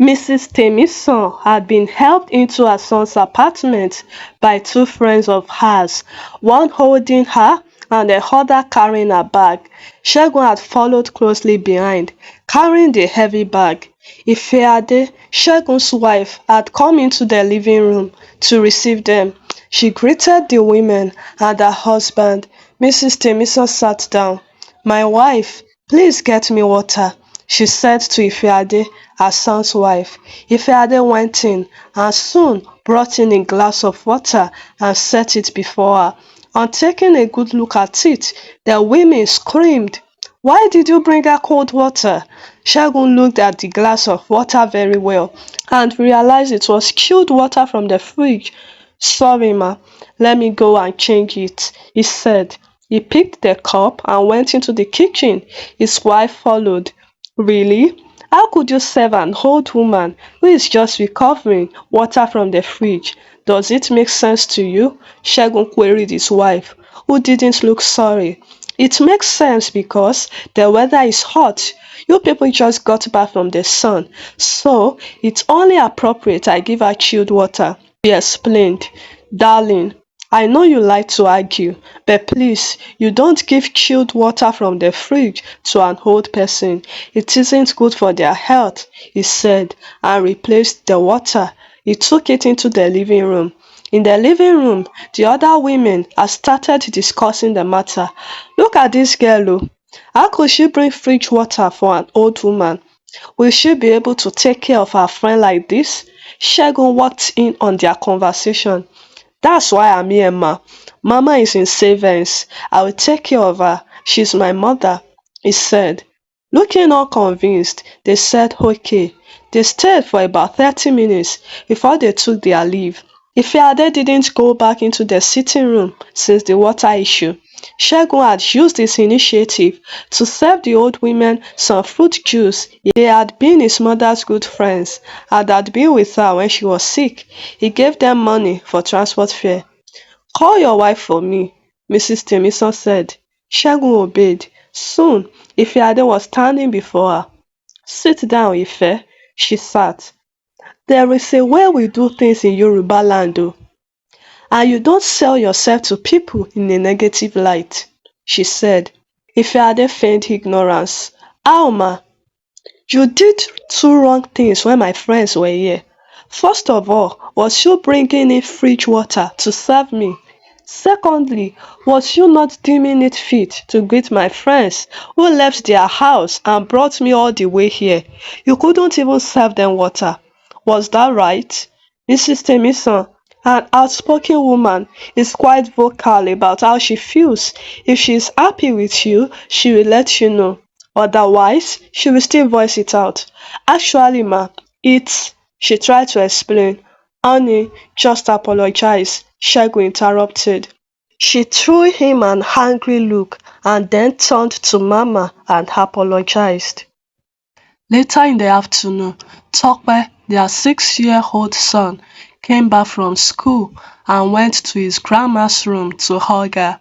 Mrs. Temison had been helped into her son's apartment by two friends of hers, one holding her and the other carrying her bag. Segun had followed closely behind, carrying the heavy bag. Ifeade, Segun's wife, had come into the living room to receive them. She greeted the women and her husband. Mrs. Temison sat down. "My wife, please get me water," she said to Ifeade, her son's wife. Ifeade went in and soon brought in a glass of water and set it before her. On taking a good look at it, the women screamed. "Why did you bring her cold water?" Segun looked at the glass of water very well and realized it was chilled water from the fridge. "Sorry, ma, let me go and change it," he said. He picked the cup and went into the kitchen. His wife followed. "Really? How could you serve an old woman who is just recovering water from the fridge? Does it make sense to you?" Segun queried his wife, who didn't look sorry. "It makes sense because the weather is hot. You people just got back from the sun, so it's only appropriate I give her chilled water," he explained. "Darling, I know you like to argue, but please, you don't give chilled water from the fridge to an old person. It isn't good for their health," he said, and replaced the water. He took it into the living room. In the living room, the other women had started discussing the matter. "Look at this girl, oh. How could she bring fridge water for an old woman? Will she be able to take care of her friend like this?" Segun walked in on their conversation. "That's why I'm here, ma. Mama is in savings. I will take care of her. She's my mother," he said. Looking unconvinced, they said okay. They stayed for about 30 minutes before they took their leave. Ifeade didn't go back into the sitting room since the water issue. Segun had used his initiative to serve the old women some fruit juice. They had been his mother's good friends and had been with her when she was sick. He gave them money for transport fare. "Call your wife for me," Mrs. Temison said. Segun obeyed. Soon, Ifeade was standing before her. "Sit down, Ife," she sat. "There is a way we do things in Yoruba land, oh. And you don't sell yourself to people in a negative light," she said. Ifeade feigned ignorance. "How, ma? You did two wrong things when my friends were here. First of all, was you bringing in fridge water to serve me? Secondly, was you not deeming it fit to greet my friends who left their house and brought me all the way here? You couldn't even serve them water. Was that right?" Mrs. Temison, an outspoken woman, is quite vocal about how she feels. If she is happy with you, she will let you know. Otherwise, she will still voice it out. "Actually, ma, she tried to explain. "Honey, just apologize," Segun interrupted. She threw him an angry look and then turned to Mama and apologized. Later in the afternoon, Tope, their 6-year-old son, came back from school and went to his grandma's room to hug her.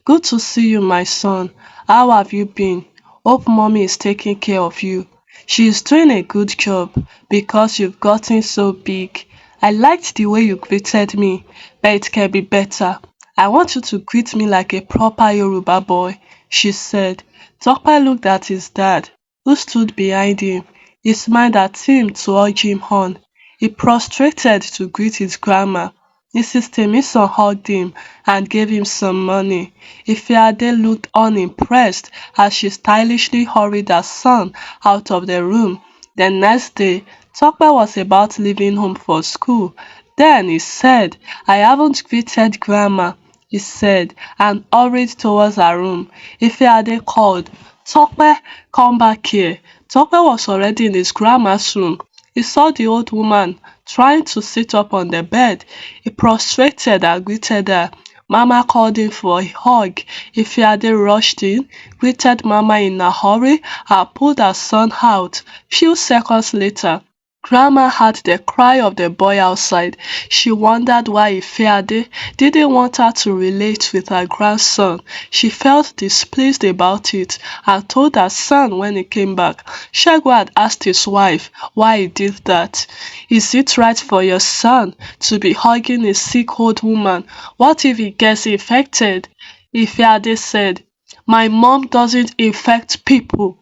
"Good to see you, my son. How have you been? Hope mommy is taking care of you. She is doing a good job because you've gotten so big. I liked the way you greeted me, but it can be better. I want you to greet me like a proper Yoruba boy," she said. Tope looked at his dad, who stood behind him. He smiled at him to urge him on. He prostrated to greet his grandma. Mrs. Temison hugged him and gave him some money. Ifeade looked unimpressed as she stylishly hurried her son out of the room. The next day, Tope was about leaving home for school. Then he said, "I haven't greeted Grandma," he said, and hurried towards her room. Ifeade called, "Tope, come back here." Tope was already in his grandma's room. He saw the old woman trying to sit up on the bed. He prostrated and greeted her. Mama called him for a hug. Ifeade rushed in, greeted Mama in a hurry, and pulled her son out. Few seconds later, Grandma heard the cry of the boy outside. She wondered why Ifeade didn't want her to relate with her grandson. She felt displeased about it and told her son when he came back. Shego had asked his wife why he did that. Is it right for your son to be hugging a sick old woman? What if he gets infected? Ifeade said, "My mom doesn't infect people."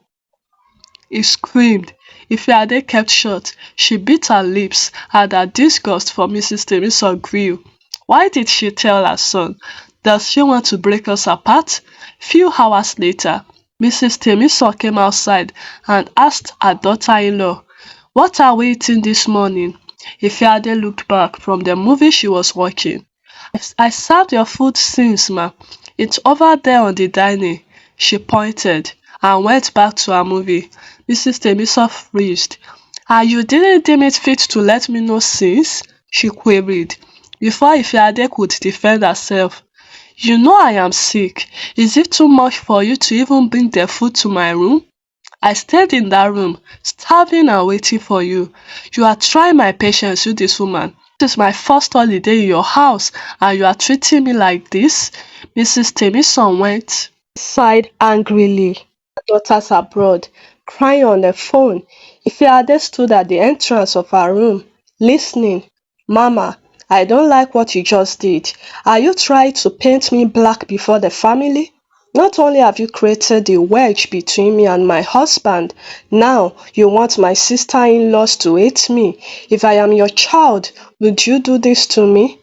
He screamed. Ifeade kept shut. She bit her lips, and her disgust for Mrs. Temison grew. Why did she tell her son? Does she want to break us apart? Few hours later, Mrs. Temison came outside and asked her daughter-in-law, "What are we eating this morning?" Ifeade looked back from the movie she was watching. I served your food since, ma. It's over there on the dining. She pointed and went back to her movie. Mrs. Temisa freezed. "And you didn't deem it fit to let me know since?" she queried. Before Ifeade could defend herself, "You know I am sick. Is it too much for you to even bring the food to my room? I stayed in that room, starving and waiting for you. You are trying my patience, you this woman. This is my first holiday in your house, and you are treating me like this?" Mrs. Temison went sighed angrily. Her daughters abroad, crying on the phone. Ifeade stood at the entrance of her room, listening. "Mama, I don't like what you just did. Are you trying to paint me black before the family? Not only have you created a wedge between me and my husband, now you want my sister-in-laws to hate me. If I am your child, would you do this to me?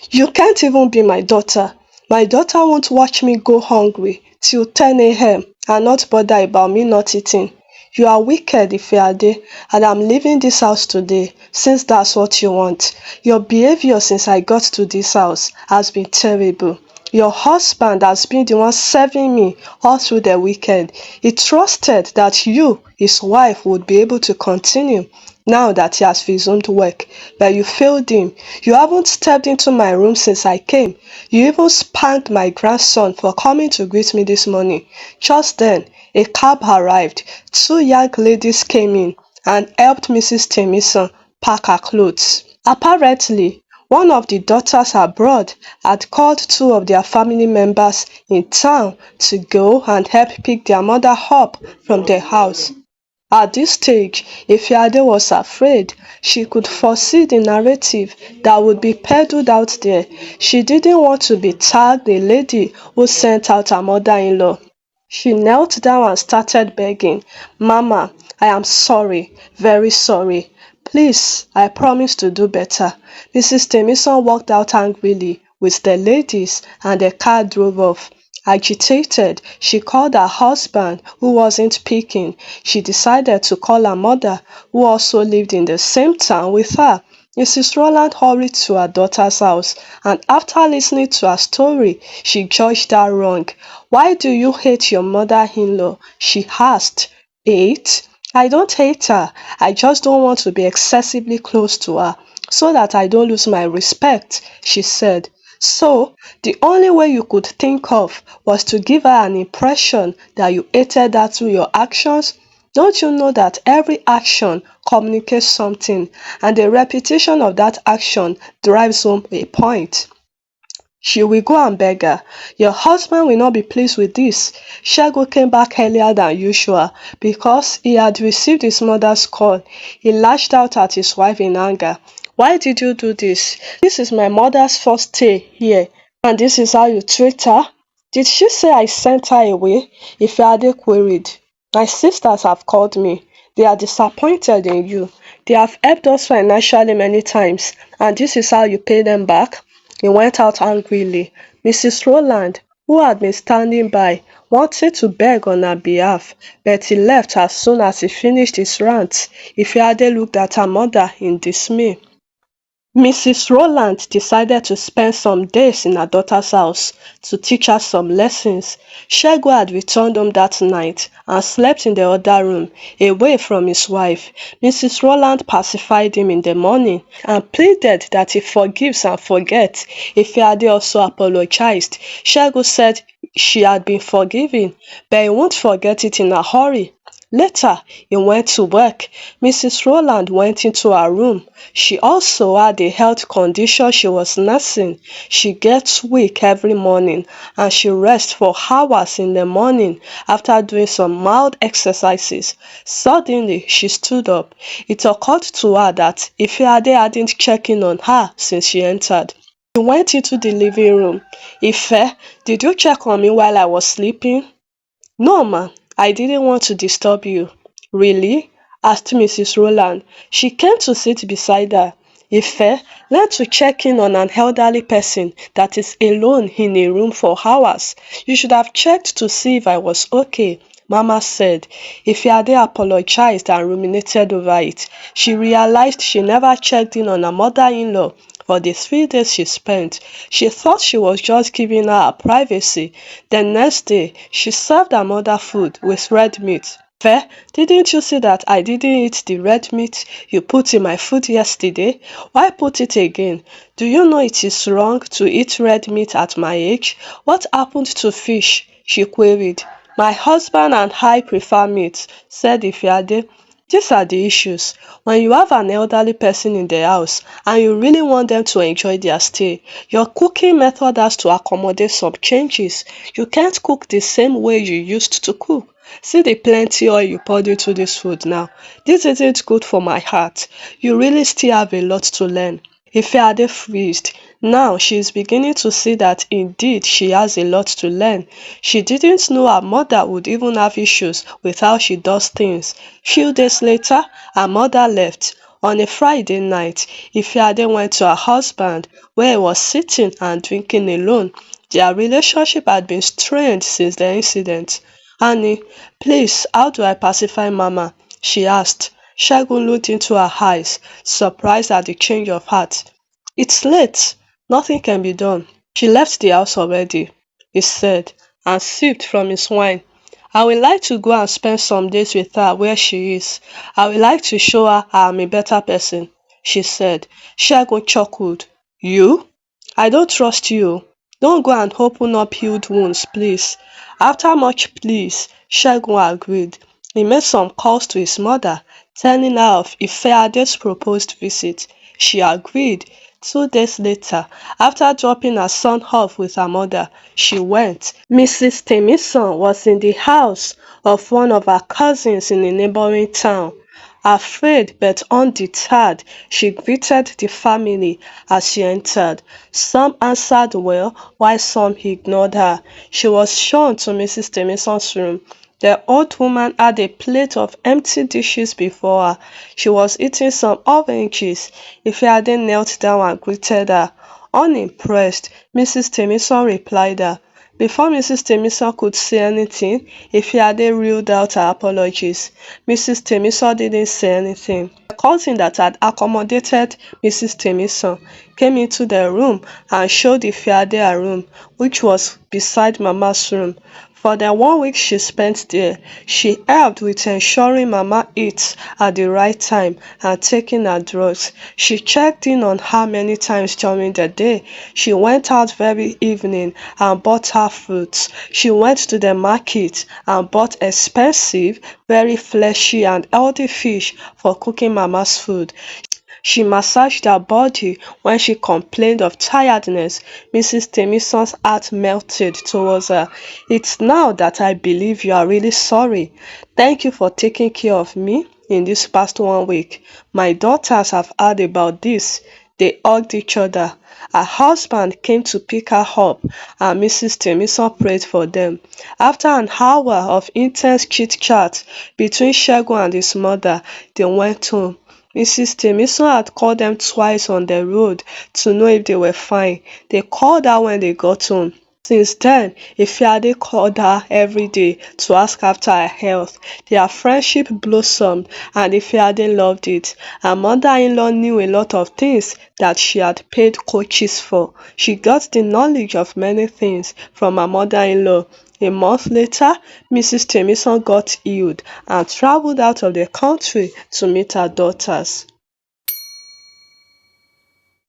You can't even be my daughter. My daughter won't watch me go hungry till 10 a.m. and not bother about me not eating. You are wicked, Ifeade, and I'm leaving this house today, since that's what you want. Your behavior since I got to this house has been terrible. Your husband has been the one serving me all through the weekend. He trusted that you, his wife, would be able to continue now that he has resumed work, but you failed him. You haven't stepped into my room since I came. You even spanked my grandson for coming to greet me this morning. Just then, a cab arrived. Two young ladies came in and helped Mrs. Temison pack her clothes. Apparently, one of the daughters abroad had called two of their family members in town to go and help pick their mother up from the house. At this stage, Ifeade was afraid. She could foresee the narrative that would be peddled out there. She didn't want to be tagged the lady who sent out her mother-in-law. She knelt down and started begging, "Mama, I am sorry, very sorry. Please, I promise to do better." Mrs. Temison walked out angrily with the ladies, and the car drove off. Agitated, she called her husband, who wasn't picking. She decided to call her mother, who also lived in the same town with her. Mrs. Rowland hurried to her daughter's house, and after listening to her story, she judged her wrong. "Why do you hate your mother-in-law?" she asked. "Hate? I don't hate her. I just don't want to be excessively close to her, so that I don't lose my respect," she said. "So, the only way you could think of was to give her an impression that you hated her through your actions? Don't you know that every action communicates something, and the repetition of that action drives home a point? She will go and beg her. Your husband will not be pleased with this." Shego came back earlier than usual because he had received his mother's call. He lashed out at his wife in anger. "Why did you do this? This is my mother's first day here, and this is how you treat her? Did she say I sent her away?" Ifeade queried. "My sisters have called me. They are disappointed in you. They have helped us financially many times, and this is how you pay them back?" He went out angrily. Mrs. Rowland, who had been standing by, wanted to beg on her behalf, but he left as soon as he finished his rant. Ifeade looked at her mother in dismay. Mrs. Rowland decided to spend some days in her daughter's house to teach her some lessons. Shego had returned home that night and slept in the other room, away from his wife. Mrs. Rowland pacified him in the morning and pleaded that he forgives and forgets. Ifeade also apologized. Shego said she had been forgiven, but he won't forget it in a hurry. Later, he went to work. Mrs. Rowland went into her room. She also had a health condition she was nursing. She gets weak every morning and she rests for hours in the morning after doing some mild exercises. Suddenly, she stood up. It occurred to her that Ifeade hadn't checked in on her since she entered. She went into the living room. Ife, did you check on me while I was sleeping? No, ma, I didn't want to disturb you. Really? Asked Mrs. Rowland. She came to sit beside her. Ife, learn to check in on an elderly person that is alone in a room for hours. You should have checked to see if I was okay. Mama said. Ifeade apologized and ruminated over it. She realized she never checked in on her mother-in-law for the 3 days she spent. She thought she was just giving her privacy. The next day, she served her mother food with red meat. Fe, didn't you see that I didn't eat the red meat you put in my food yesterday? Why put it again? Do you know it is wrong to eat red meat at my age? What happened to fish? She queried. My husband and I prefer meat, said Ifeade. These are the issues. When you have an elderly person in the house and you really want them to enjoy their stay, your cooking method has to accommodate some changes. You can't cook the same way you used to cook. See the plenty oil you poured into this food now. This isn't good for my heart. You really still have a lot to learn. Ifeade freezed. Now she is beginning to see that indeed she has a lot to learn. She didn't know her mother would even have issues with how she does things. Few days later, her mother left. On a Friday night, Ifeade went to her husband, where he was sitting and drinking alone. Their relationship had been strained since the incident. Honey, please, how do I pacify Mama? She asked. Segun looked into her eyes, surprised at the change of heart. It's late. Nothing can be done. She left the house already, he said, and sipped from his wine. I would like to go and spend some days with her where she is. I would like to show her I am a better person, she said. Segun chuckled. You? I don't trust you. Don't go and open up healed wounds, please. After much pleas, Segun agreed. He made some calls to his mother, telling her of Ifeade's proposed visit. She agreed. 2 days later, after dropping her son off with her mother, she went. Mrs. Temison was in the house of one of her cousins in a neighboring town. Afraid but undeterred, she greeted the family as she entered. Some answered well, while some ignored her. She was shown to Mrs. Temison's room. The old woman had a plate of empty dishes before her. She was eating some oranges. Ifeade knelt down and greeted her. Unimpressed, Mrs. Temison replied her. Before Mrs. Temison could say anything, Ifeade reeled out her apologies. Mrs. Temison didn't say anything. The cousin that had accommodated Mrs. Temison came into the room and showed Ifeade her room, which was beside Mama's room. For the 1 week she spent there, she helped with ensuring Mama eats at the right time and taking her drugs. She checked in on her many times during the day. She went out every evening and bought her fruits. She went to the market and bought expensive, very fleshy and healthy fish for cooking Mama's food. She massaged her body when she complained of tiredness. Mrs. Temison's heart melted towards her. It's now that I believe you are really sorry. Thank you for taking care of me in this past 1 week. My daughters have heard about this. They hugged each other. Her husband came to pick her up and Mrs. Temison prayed for them. After an hour of intense chit-chat between Segun and his mother, they went home. Mrs. Temison had called them twice on the road to know if they were fine. They called her when they got home. Since then, Ifeade called her every day to ask after her health. Their friendship blossomed and Ifeade loved it. Her mother-in-law knew a lot of things that she had paid coaches for. She got the knowledge of many things from her mother-in-law. A month later, Mrs. Temison got healed and traveled out of the country to meet her daughters.